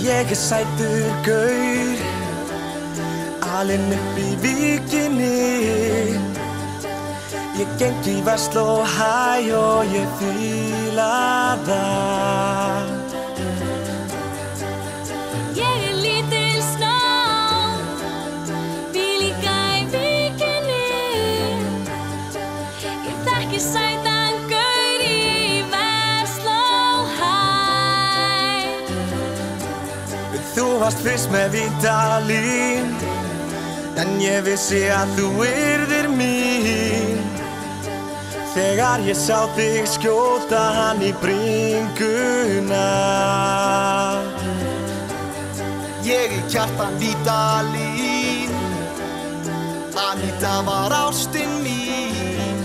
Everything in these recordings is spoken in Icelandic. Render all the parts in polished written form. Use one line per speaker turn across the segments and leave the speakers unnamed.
Ég sætur gaur, alinn upp í víkinni. Ég geng í Versló hæ og ég fíla það.
Ég lítil snó, bý líka í víkinni. Ég þekki sætan gaur í Versló hæ.
Þú varst fyrst með Vídalín, en ég vissi að þú yrðir mín. Þegar ég sá þig skjóta hann í bringuna.
Ég kjartan Vídalín, Anita var ástin mín.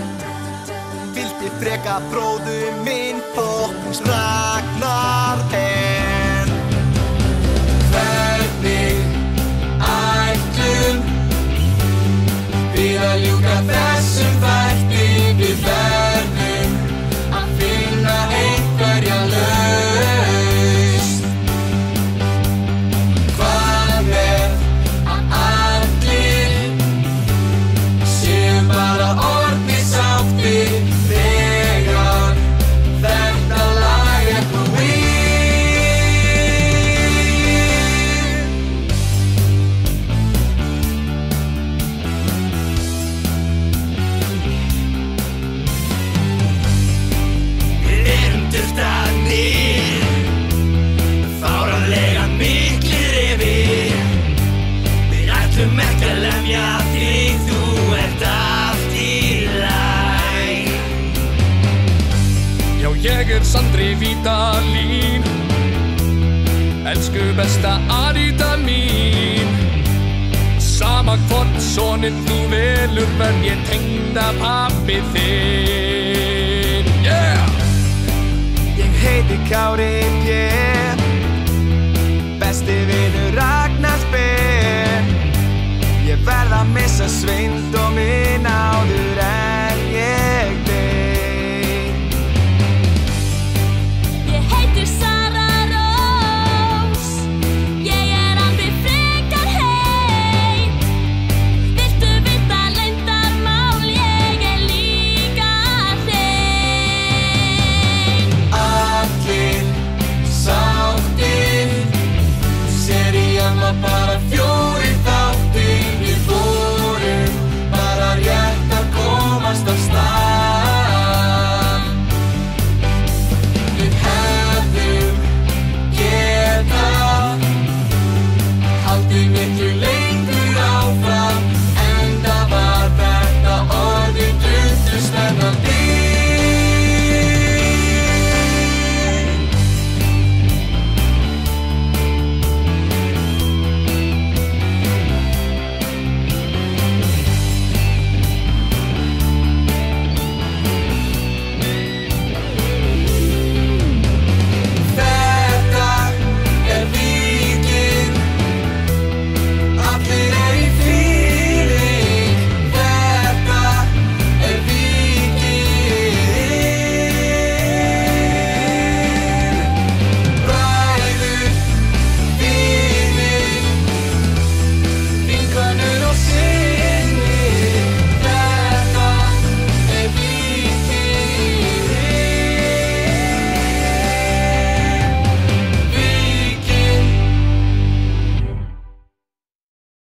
Vildi freka bróður minn, Fóknings Ragnar en.
Hvernig ætlum við að ljúka þessum þætti? Við verðum að finna einhverja lausn. Hvað með að allir séu bara orðnir sáttir þegar þetta lag er búið? Fáránlega miklir yfir. Við ætlum ekki að lemja þig, þú ert allt í lagi.
Já, ég Sandri Vídalín, elsku besta Anita mín. Sama hvort soninn þú velur, verð ég tengdapabbi þinn. Yeah!
Ég heiti Kári P, besti vinur Ragnars Ben. Ég verð að missa sveindóminn áður en